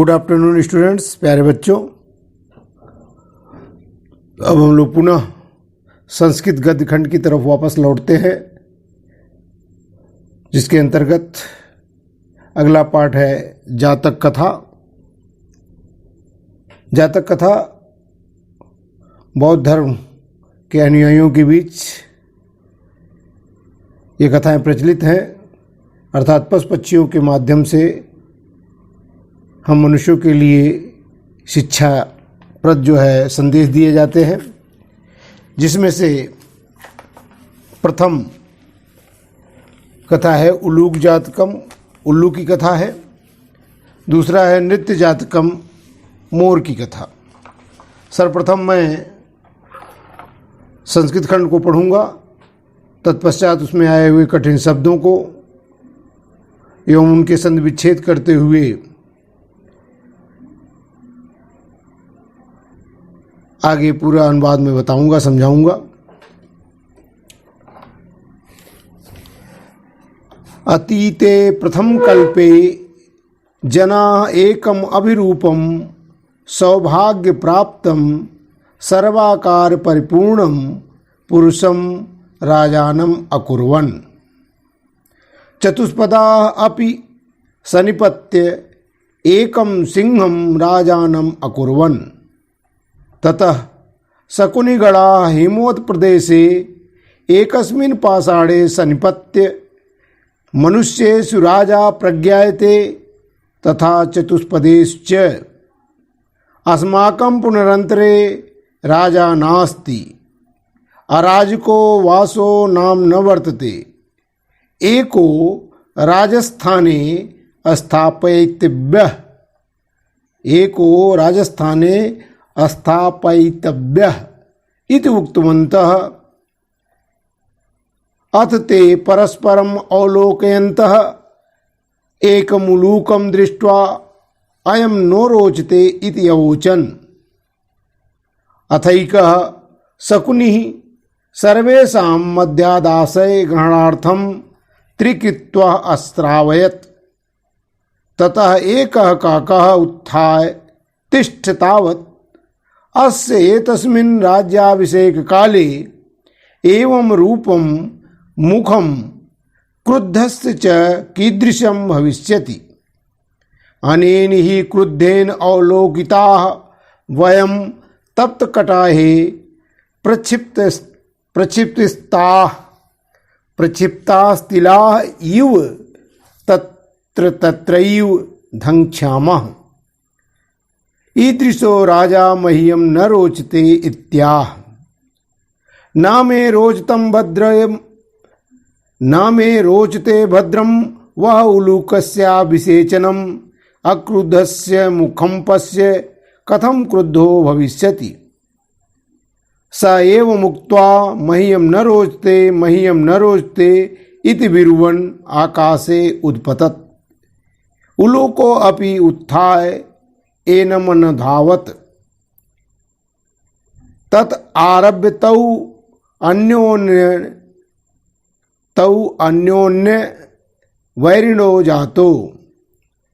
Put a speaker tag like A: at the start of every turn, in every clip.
A: Good afternoon students, प्यारे बच्चों। अब हम लोग पुनः संस्कृत गद्य खंड की तरफ वापस लौटते हैं, जिसके अंतर्गत अगला पाठ है जातक कथा। जातक कथा बौद्ध धर्म के अनुयायियों के बीच ये कथाएं प्रचलित हैं, अर्थात पशु पक्षियों के माध्यम से हम मनुष्यों के लिए शिक्षाप्रद जो है संदेश दिए जाते हैं, जिसमें से प्रथम कथा है उलूक जातकम, उल्लू की कथा है। दूसरा है नृत्य जातकम, मोर की कथा। सर्वप्रथम मैं संस्कृत खंड को पढ़ूंगा, तत्पश्चात उसमें आए हुए कठिन शब्दों को एवं उनके संधि विच्छेद करते हुए आगे पूरा अनुवाद में बताऊंगा, समझाऊंगा। अतीते प्रथम कल्पे जना एकम अभिरूपम सौभाग्य प्राप्तम सर्वाकार परिपूर्णम पुरुषम राजानम अकुर्वन् चतुष्पदा अपि सनिपत्य एकम सिंहम राजानम अकुर्वन् ततः शकुनिगणा हिमवत् प्रदेशे एकस्मिन् पाषाणे सनिपत्य मनुष्येषु राजा प्रज्ञायते तथा चतुष्पदेश्च अस्माकं पुनरन्तरे राजा नास्ति अराजको वासो नाम न वर्तते एको राजस्थाने स्थापयितव्यः एको राजस्थाने स्थापयितव्यः इति उक्तवन्तः। अथ ते परस्परम् अवलोकयन्तः एकमुलूकं दृष्ट्वा अयं नो रोचते इति अवोचन्। अथैकः शकुनिः सर्वेषां मध्यादाशय ग्रहणार्थं त्रिकृत्वा अस्त्रावयत्। ततः एकः काकः उत्थाय तिष्ठ तावत् अस्य एतस्मिन् राज्याभिषेक काले एवं रूपं मुखं क्रुद्धस्य च कीदृशं भविष्यति। अनेन हि क्रुद्धेन अवलोकिताः वयं तप्तकटाहे प्रक्षिप्तास्तिलाः इव तत्र तत्रैव धङ्क्ष्यामः। ईदृशो राजा मह्यं न रोचते इत्याह। न मे रोचते भद्रम वह उलूकस्याभिषेचनम् अक्रुद्धस्य मुखं पश्य कथं क्रुद्धो भविष्यति। स एव मुक्त्वा मह्यं न रोचते इति विरुवन् आकाशे उद्पतत्। उलूको अपि उत्थाय एनमनधावत्। तत् आरभ्य तौ अन्योन्य वैरिणो जातो।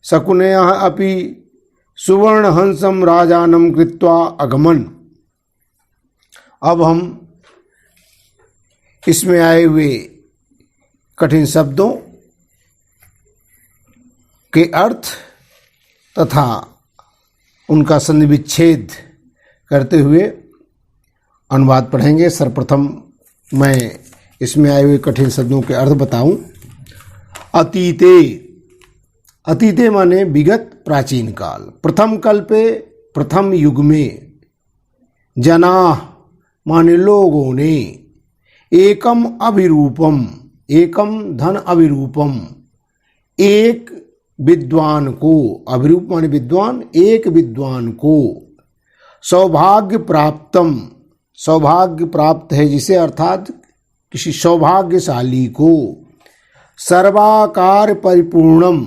A: शकुनयः अपि सुवर्णहंसं राजानं कृत्वा अगमन्। अब हम इसमें आए हुए कठिन शब्दों के अर्थ तथा उनका संधि विच्छेद करते हुए अनुवाद पढ़ेंगे। सर्वप्रथम मैं इसमें आए हुए कठिन शब्दों के अर्थ बताऊं। अतीते, अतीते माने विगत प्राचीन काल। प्रथम कल्पे, प्रथम युग में। जना माने लोगों ने। एकम अभिरूपम, एकम धन अभिरूपम, एक विद्वान को। अभिरूप माने विद्वान, एक विद्वान को। सौभाग्य प्राप्तम, सौभाग्य प्राप्त है जिसे, अर्थात किसी सौभाग्यशाली को। सर्वाकार परिपूर्णम,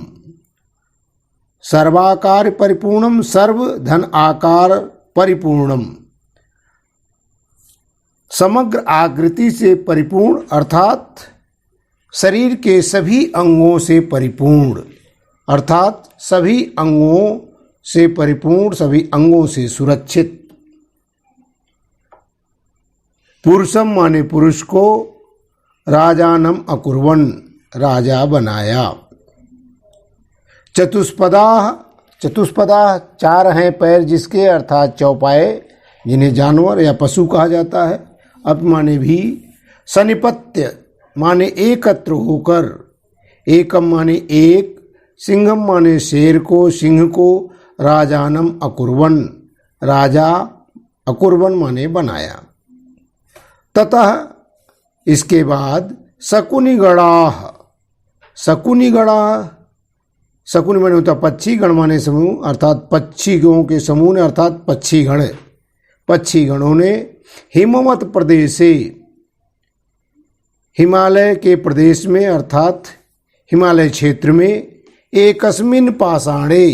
A: सर्वाकार परिपूर्णम, सर्व धन आकार परिपूर्णम, समग्र आकृति से परिपूर्ण, अर्थात शरीर के सभी अंगों से परिपूर्ण, अर्थात सभी अंगों से परिपूर्ण, सभी अंगों से सुरक्षित। पुरुषम माने पुरुष को, राजानम अकुर्वन राजा बनाया। चतुष्पदा, चतुष्पदा चार हैं पैर जिसके, अर्थात चौपाए, जिन्हें जानवर या पशु कहा जाता है। अप माने भी, सनिपत्य माने एकत्र होकर, एकम माने एक, सिंहम माने शेर को, सिंह को, राजानम अकुर्वन राजा, अकुर्वन माने बनाया। ततः इसके बाद शकुनि गणाः, शकुनि गणाः, शकुनि माने होता पक्षी, गण माने समूह, अर्थात पक्षियों के समूह ने, अर्थात पक्षी गण, पक्षी गणों ने हिमवत प्रदेश से, हिमालय के प्रदेश में अर्थात हिमालय क्षेत्र में, एकस्मिन पाषाणे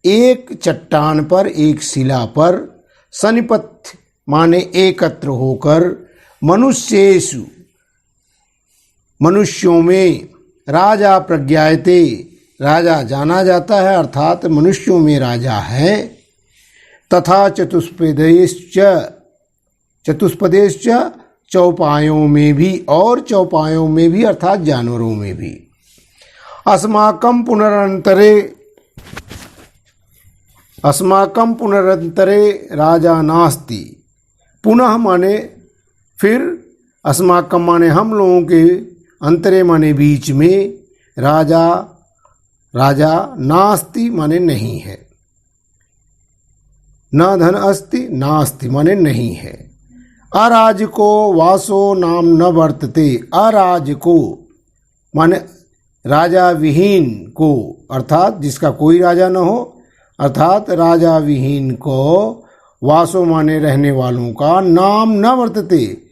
A: एक चट्टान पर, एक शिला पर, सनिपत्य माने एकत्र होकर, मनुष्येषु मनुष्यों में, राजा प्रज्ञायते राजा जाना जाता है, अर्थात मनुष्यों में राजा है। तथा चतुष्पदेश्च, चतुष्पदेश्च चौपायों में भी, और चौपायों में भी अर्थात जानवरों में भी। अस्माकं पुनरंतरे, अस्माकं पुनरंतरे राजा नास्ति, पुनः माने फिर, अस्माकं माने हम लोगों के, अंतरे माने बीच में, राजा, राजा, नास्ति माने नहीं है, न धन अस्ति, नास्ति माने नहीं है। अराजको वासो नाम न वर्तते, अराजको माने राजा विहीन को, अर्थात जिसका कोई राजा न हो, अर्थात राजा विहीन को, वासो माने रहने वालों का, नाम न वर्तते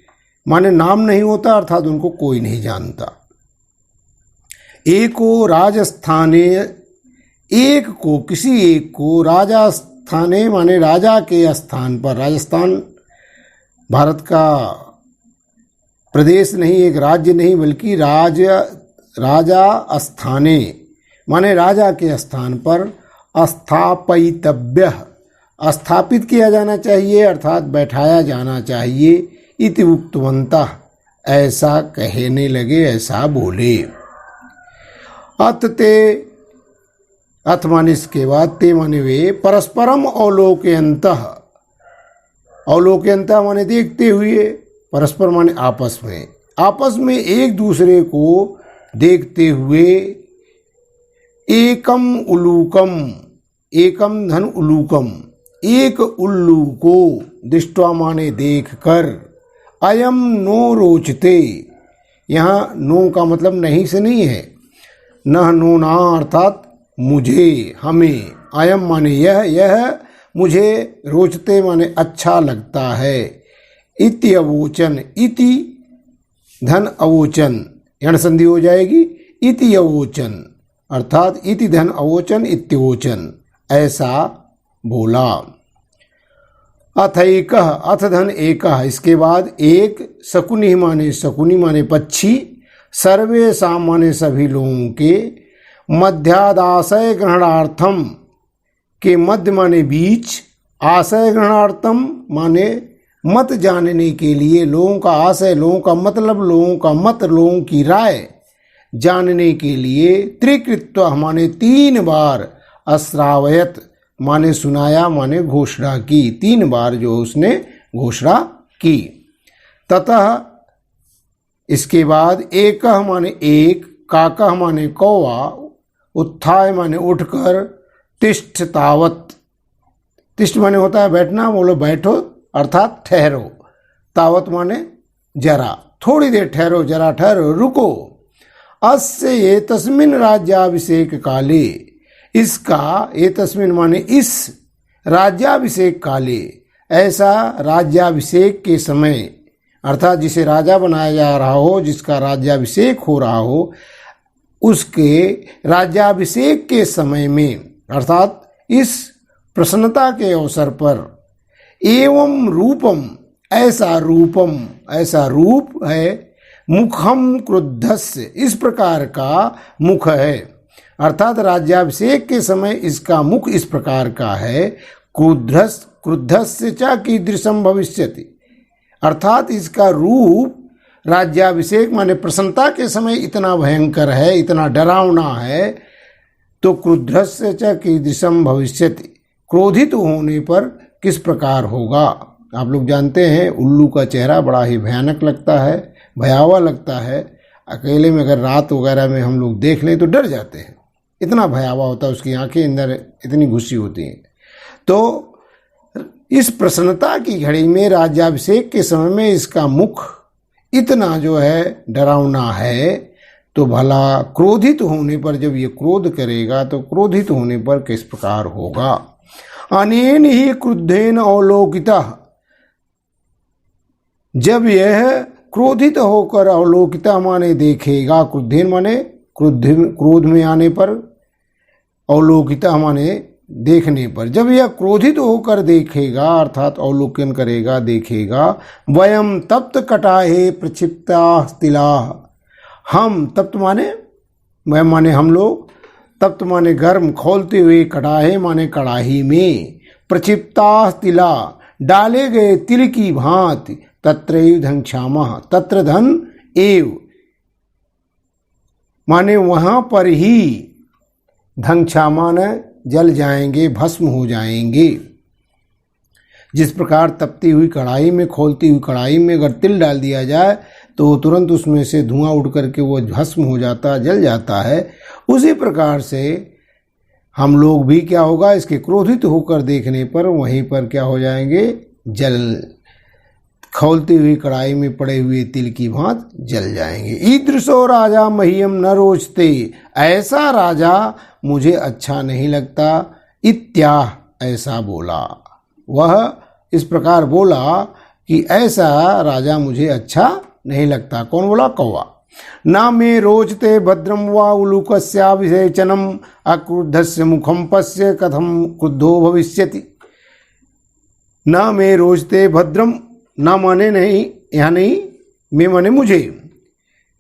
A: माने नाम नहीं होता, अर्थात उनको कोई नहीं जानता। एको राजस्थाने, एक को, किसी एक को, राजा स्थाने माने राजा के स्थान पर, राजस्थान भारत का प्रदेश नहीं, एक राज्य नहीं, बल्कि राजा स्थाने माने राजा के स्थान पर, स्थापितव्य स्थापित किया जाना चाहिए, अर्थात बैठाया जाना चाहिए। इति उक्तवन्तः ऐसा कहने लगे, ऐसा बोले। अत ते, अथ माने इसके बाद, ते माने वे, परस्परम अवलोकयन्तः, अवलोकयन्तः माने देखते हुए, परस्पर माने आपस में, आपस में एक दूसरे को देखते हुए, एकम उलूकम, एकम धन उलूकम, एक उल्लू को, दृष्ट्वा माने देख कर, अयम नो रोचते, यहाँ नो का मतलब नहीं से नहीं है, न नो ना अर्थात मुझे, हमें, अयम माने यह मुझे, रोचते माने अच्छा लगता है। इति अवोचन, इति धन अवोचन, यण संधि हो जाएगी, इति अवोचन अर्थात इति धन अवोचन, इत्योचन ऐसा बोला। अथैकः, अथ धन एकः, इसके बाद एक, शकुनि माने, शकुनि माने पक्षी, सर्वेषां माने सभी लोगों के, मध्यादाशय ग्रहणार्थम के, मध्य माने बीच, आशय ग्रहणार्थम माने मत जानने के लिए, लोगों का आशय, लोगों का मतलब, लोगों का मत, लोगों की राय जानने के लिए, त्रिकृत्व माने तीन बार, अश्रावयत माने सुनाया, माने घोषणा की, तीन बार जो उसने घोषणा की। ततः इसके बाद एकः माने एक, काकः माने कौवा, उत्थाय माने उठकर, तिष्ठ तावत, तिष्ठ माने होता है बैठना, बोलो बैठो अर्थात ठहरो, तावत माने जरा, थोड़ी देर ठहरो, जरा ठहरो, रुको। अस्य ये तस्मिन राज्याभिषेक काले, इसका, ये तस्मिन माने इस, राज्याभिषेक काले, ऐसा राज्याभिषेक के समय, अर्थात जिसे राजा बनाया जा रहा हो, जिसका राज्याभिषेक हो रहा हो, उसके राज्याभिषेक के समय में, अर्थात इस प्रसन्नता के अवसर पर, एवं रूपम, ऐसा रूपम, ऐसा रूप है, मुखम क्रुद्धस्य, इस प्रकार का मुख है, अर्थात राज्याभिषेक के समय इसका मुख इस प्रकार का है, क्रुद्धस्य च कीदृशम भविष्यति, अर्थात इसका रूप राज्याभिषेक माने प्रसन्नता के समय इतना भयंकर है, इतना डरावना है, तो क्रुद्धस्य च कीदृशम भविष्यति, क्रोधित होने पर किस प्रकार होगा। आप लोग जानते हैं उल्लू का चेहरा बड़ा ही भयानक लगता है, भयावह लगता है। अकेले में अगर रात वगैरह में हम लोग देख लें तो डर जाते हैं, इतना भयावह होता है, उसकी आंखें अंदर इतनी घुसी होती हैं। तो इस प्रसन्नता की घड़ी में राज्याभिषेक के समय में इसका मुख इतना जो है डरावना है, तो भला क्रोधित होने पर, जब ये क्रोध करेगा तो क्रोधित होने पर किस प्रकार होगा। अनेन ही क्रुद्धेन अवलोकितः, जब यह क्रोधित होकर अवलोकिता माने देखेगा, क्रुद्धेन माने क्रोध में आने पर, अवलोकिता माने देखने पर, जब यह क्रोधित होकर देखेगा अर्थात अवलोकन करेगा, देखेगा, वयम तप्त कटाहे प्रक्षिप्ता तिला, हम तप्त माने वयम माने हम लोग, तप्त माने गर्म, खोलते हुए, कटाहे माने कड़ाही में, प्रक्षिप्ता तिला डाले गए तिल की भांति, तत्रैव धन क्षामः, तत्र धन एव माने वहां पर ही, धन क्षामान जल जाएंगे, भस्म हो जाएंगे। जिस प्रकार तपती हुई कढ़ाई में, खोलती हुई कढ़ाई में अगर तिल डाल दिया जाए तो तुरंत उसमें से धुआं उड़ करके वो भस्म हो जाता, जल जाता है, उसी प्रकार से हम लोग भी क्या होगा, इसके क्रोधित होकर देखने पर वहीं पर क्या हो जाएंगे, जल, खौलती हुई कढ़ाई में पड़े हुए तिल की भांत जल जाएंगे। ईदृशो राजा मह्यम न रोचते, ऐसा राजा मुझे अच्छा नहीं लगता। इत्याह, ऐसा बोला, वह इस प्रकार बोला कि ऐसा राजा मुझे अच्छा नहीं लगता। कौन बोला? कौवा। ना मे रोचते भद्रम वा उलूकस्याभिषेचनम अक्रुद्धस्य मुखम पश्य कथम क्रुद्धो भविष्यति। ना मे रोचते भद्रम, ना माने नहीं, यहाँ नहीं, मैं माने मुझे,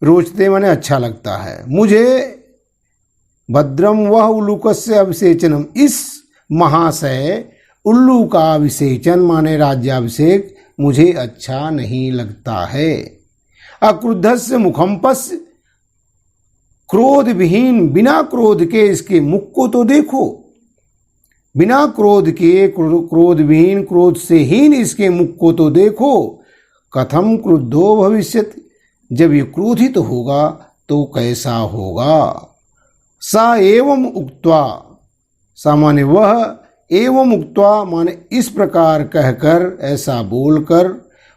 A: रोचते माने अच्छा लगता है मुझे, भद्रम वह उल्लूकस्य अभिषेचनम, इस महाशय उल्लू का अभिषेचन माने राज्याभिषेक मुझे अच्छा नहीं लगता है। अक्रुद्धस्य मुखम पश्य, क्रोध विहीन, बिना क्रोध के इसके मुख को तो देखो, बिना क्रोध के, क्रोध विहीन, क्रोध से हीन इसके मुख को तो देखो। कथम क्रुद्धो भविष्यति, जब ये क्रोधित होगा तो कैसा होगा। सा एवं उक्त्वा, सामान्य वह, एवं उक्त्वा माने इस प्रकार कहकर, ऐसा बोलकर,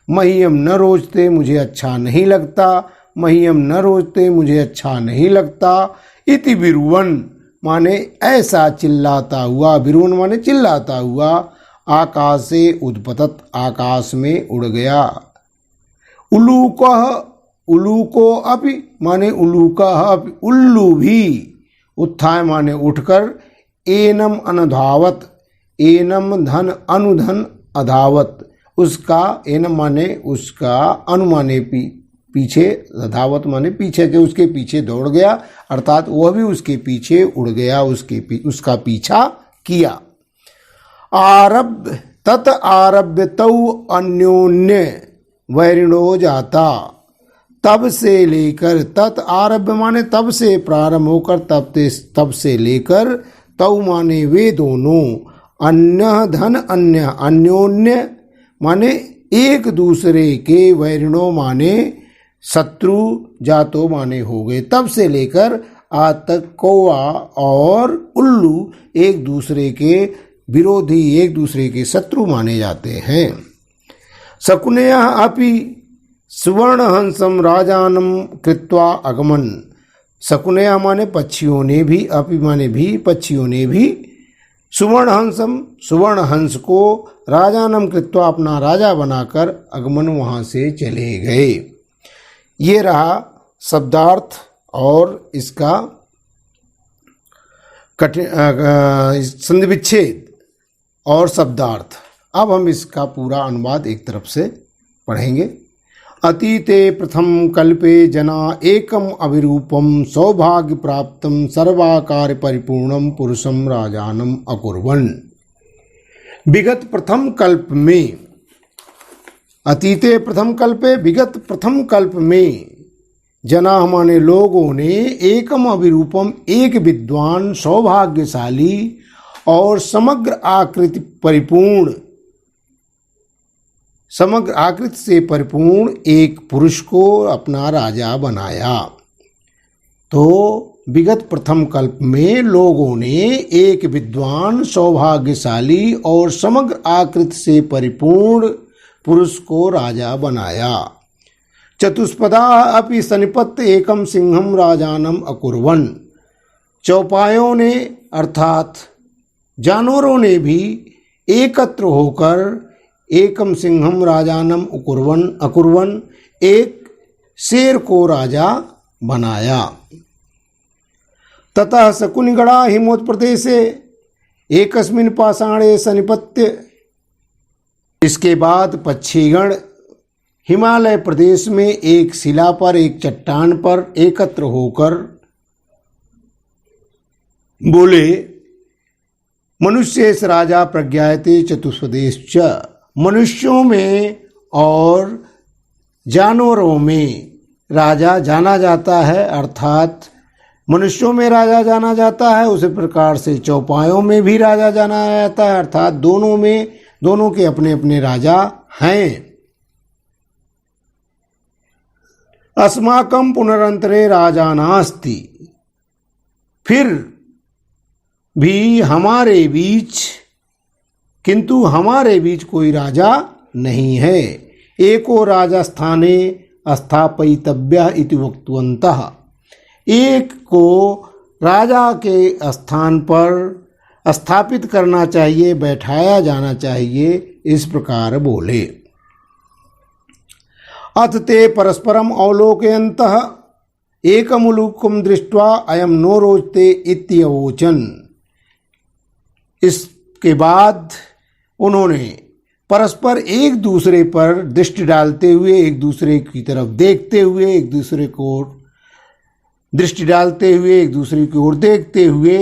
A: मह्यम न रोचते, मुझे अच्छा नहीं लगता, मह्यम न रोचते, मुझे अच्छा नहीं लगता। इति बिरुवन माने ऐसा चिल्लाता हुआ, बिरुवन माने चिल्लाता हुआ, आकाश से उद्पतत, आकाश में उड़ गया। उलूकः, उलूको अपि माने उलूकः अपि, उल्लू भी, उत्थाय माने उठकर, एनम अनधावत, एनम धन अनुधन अधावत, उसका, एनम माने उसका, अनु माने पीछे, धावत माने पीछे के, उसके पीछे दौड़ गया, अर्थात वह भी उसके पीछे उड़ गया, उसका पीछा किया। आरब्ध तत आरभ्य तौ अन्योन्य वैरिणो जाता, तब से लेकर, तत् आरभ्य माने तब से प्रारंभ होकर, तब से लेकर, तौ माने वे दोनों, अन्य धन अन्य, अन्योन्य माने एक दूसरे के, वैरिणो माने शत्रु, जातो माने हो गए, तब से लेकर आज तक कौवा और उल्लू एक दूसरे के विरोधी, एक दूसरे के शत्रु माने जाते हैं। शकुनयः अपि सुवर्णहंसम राजानम कृत्वा अगमन, शकुनयः माने पक्षियों ने भी, अपि माने भी, पक्षियों ने भी, सुवर्णहंसम, सुवर्णहंस को, राजानम कृत्वा अपना राजा बनाकर, अगमन वहाँ से चले गए। ये रहा शब्दार्थ और इसका संधि विच्छेद और शब्दार्थ। अब हम इसका पूरा अनुवाद एक तरफ से पढ़ेंगे। अतीते प्रथम कल्पे जना एकम अविरूपम सौभाग्य प्राप्तम सर्वाकार परिपूर्णम पुरुषम राजानम अकुर्वन्। विगत प्रथम कल्प में, अतीते प्रथम कल्पे, विगत प्रथम कल्प में जना माने लोगों ने एकम अविरूपम, एक विद्वान सौभाग्यशाली और समग्र आकृति परिपूर्ण, समग्र आकृति से परिपूर्ण एक पुरुष को अपना राजा बनाया। तो विगत प्रथम कल्प में लोगों ने एक विद्वान सौभाग्यशाली और समग्र आकृति से परिपूर्ण पुरुष को राजा बनाया। चतुष्पदा अपि सनिपत्य एकम सिंहम राजानम अकुर्वन्। चौपायों ने अर्थात जानवरों ने भी एकत्र होकर एकम सिंहम राजानम अकुर्वन्, एक शेर को राजा बनाया। ततः शकुनिगणा हिमोत्प्रदेशे एकस्मिन् पाषाणे सनिपत्य। इसके बाद पक्षीगण हिमालय प्रदेश में एक शिला पर, एक चट्टान पर एकत्र होकर बोले, मनुष्येश राजा प्रज्ञायते चतुष्पदेश्च। मनुष्यों में और जानवरों में राजा जाना जाता है, अर्थात मनुष्यों में राजा जाना जाता है, उसी प्रकार से चौपायों में भी राजा जाना जाता है, अर्थात दोनों में, दोनों के अपने अपने राजा हैं। अस्माकं पुनरंतरे राजा नास्ति। फिर भी हमारे बीच, किंतु हमारे बीच कोई राजा नहीं है। एको राजा स्थाने स्थापयितव्यः इति वक्तवन्तः। एक को राजा के स्थान पर स्थापित करना चाहिए, बैठाया जाना चाहिए, इस प्रकार बोले। अथ ते परस्परम अवलोकयन्तः एकमुलूकं दृष्ट्वा अयम नो रोचते इत्यवोचन्। इसके बाद उन्होंने परस्पर एक दूसरे पर दृष्टि डालते हुए, एक दूसरे की तरफ देखते हुए, एक दूसरे को दृष्टि डालते हुए, एक दूसरे की ओर देखते हुए,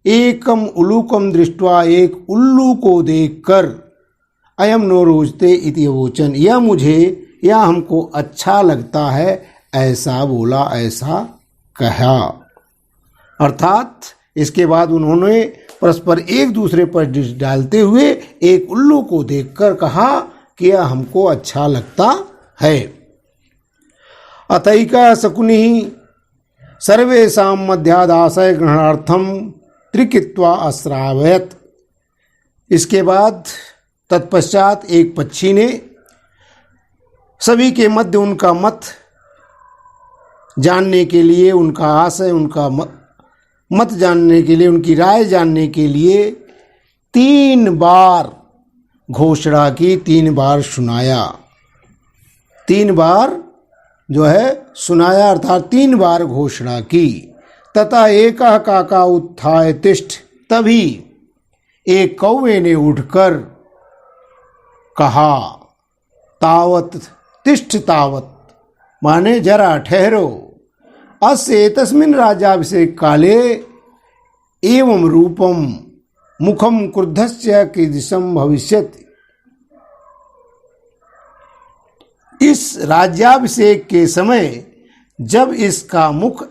A: एकम उलूकम दृष्ट्वा, एक उल्लू को देखकर, अयम नो रोचते इति अवोचन्, यह मुझे, यह हमको अच्छा लगता है, ऐसा बोला, ऐसा कहा। अर्थात इसके बाद उन्होंने परस्पर एक दूसरे पर दृष्टि डालते हुए एक उल्लू को देखकर कहा कि यह हमको अच्छा लगता है। अतैका शकुनि सर्वेषां मध्यादाशय ग्रहणार्थम त्रिकित्वा अश्रावयत। इसके बाद तत्पश्चात एक पक्षी ने सभी के मध्य उनका मत जानने के लिए, उनका आशय, उनका मत जानने के लिए, उनकी राय जानने के लिए 3 बार घोषणा की, 3 बार सुनाया। 3 बार जो है सुनाया, अर्थात 3 बार घोषणा की। तथा एकः काका उत्थाय तिष्ठ। तभी एक कौवे ने उठकर कहा, तावत तिष्ठ तावत, माने जरा ठहरो। अस्य तस्मिन् राज्याभिषेक काले एवं रूपम मुखम क्रुद्धस्य कीदृशं भविष्यति। इस राज्याभिषेक के समय जब इसका मुख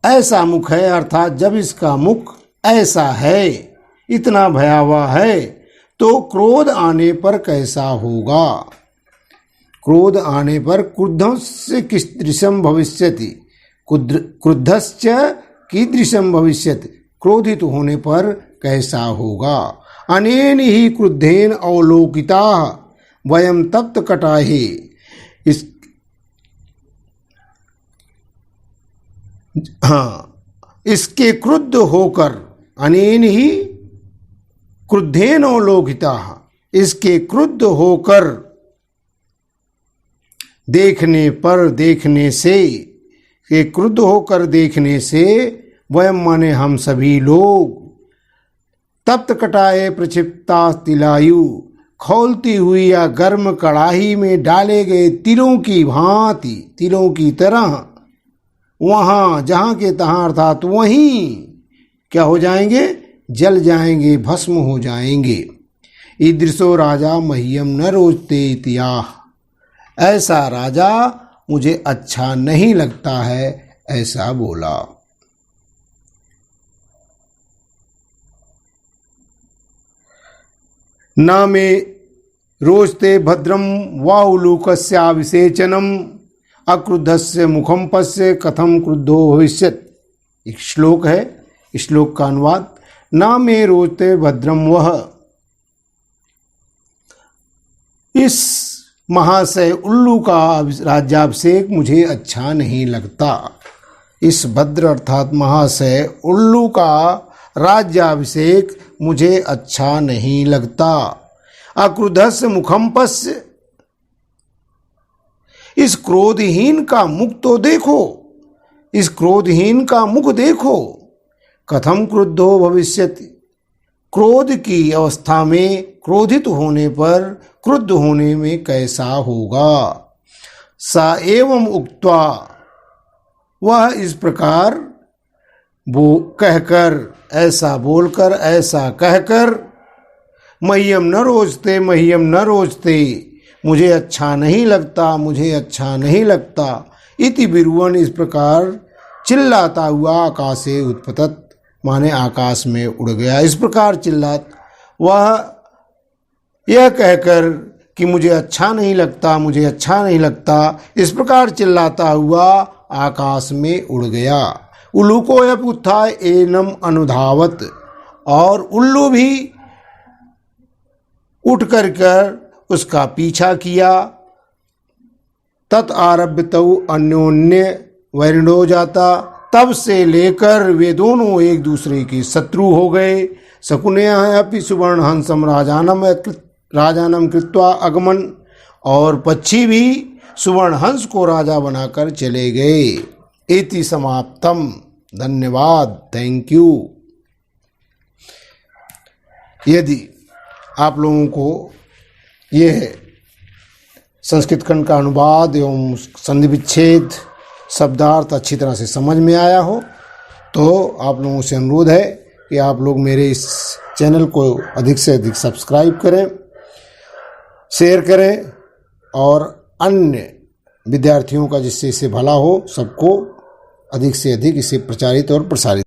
A: ऐसा मुख है, अर्थात जब इसका मुख ऐसा है, इतना भयावह है, तो क्रोध आने पर कैसा होगा। क्रोध आने पर क्रुद्धस्य कीदृशं भविष्यति, क्रुद्धस्य कीदृशं भविष्यति, क्रोधित होने पर कैसा होगा। अनेन ही क्रुद्धेन अवलोकिताः वयम तप्त कटाहे। इसके क्रुद्ध होकर, अनेन ही क्रुद्धेन अवलोकिताः, इसके क्रुद्ध होकर देखने पर, देखने से, कि क्रुद्ध होकर देखने से, वयम माने हम सभी लोग, तप्त कटाए प्रक्षिप्ता तिलायु, खौलती हुई या गर्म कड़ाही में डाले गए तिलों की भांति, तिलों की तरह वहां जहां के तहां अर्थात वहीं क्या हो जाएंगे, जल जाएंगे, भस्म हो जाएंगे। ईदृशो राजा मह्यम न रोचते इत्याह, ऐसा राजा मुझे अच्छा नहीं लगता है, ऐसा बोला। न मे रोचते भद्रम वाउलूकस्याभिषेचनम अक्रुद्धस्य मुखम पश्य कथम क्रुद्धो भविष्यत्। एक श्लोक है, श्लोक का अनुवाद। न मे रोचते भद्रम, वह इस महाशय उल्लू का राज्याभिषेक मुझे अच्छा नहीं लगता। इस भद्र अर्थात महाशय उल्लू का राज्याभिषेक मुझे अच्छा नहीं लगता। अक्रुद्धस्य मुखम पश्य, इस क्रोधहीन का मुख तो देखो, इस क्रोधहीन का मुख देखो। कथम क्रुद्धो भविष्यति, क्रोध की अवस्था में, क्रोधित होने पर, क्रुद्ध होने में कैसा होगा। सा एवं उक्त्वा, वह इस प्रकार वो कहकर, ऐसा बोलकर, ऐसा कहकर, मह्यम न रोचते, मह्यम न रोचते, मुझे अच्छा नहीं लगता, मुझे अच्छा नहीं लगता। इति बिरुवन, इस प्रकार चिल्लाता हुआ आकाशे उत्पतत, माने आकाश में उड़ गया। इस प्रकार चिल्लात, वह यह कहकर कि मुझे अच्छा नहीं लगता, मुझे अच्छा नहीं लगता, इस प्रकार चिल्लाता हुआ आकाश में उड़ गया। उल्लू को यह उत्थाय एनम अनुधावत, और उल्लू भी उठ कर उसका पीछा किया। तत् आरभ्य तौ अन्योन्य वैरिणो जाता, तब से लेकर वे दोनों एक दूसरे के शत्रु हो गए। शकुनयः अपि सुवर्ण हंसम राजानम कृत्वा अगमन, और पक्षी भी सुवर्ण हंस को राजा बनाकर चले गए। इति समाप्तम। धन्यवाद, थैंक यू। यदि आप लोगों को यह संस्कृत खंड का अनुवाद एवं संधि विच्छेद शब्दार्थ अच्छी तरह से समझ में आया हो, तो आप लोगों से अनुरोध है कि आप लोग मेरे इस चैनल को अधिक से अधिक सब्सक्राइब करें, शेयर करें, और अन्य विद्यार्थियों का जिससे इसे भला हो, सबको अधिक से अधिक इसे प्रचारित और प्रसारित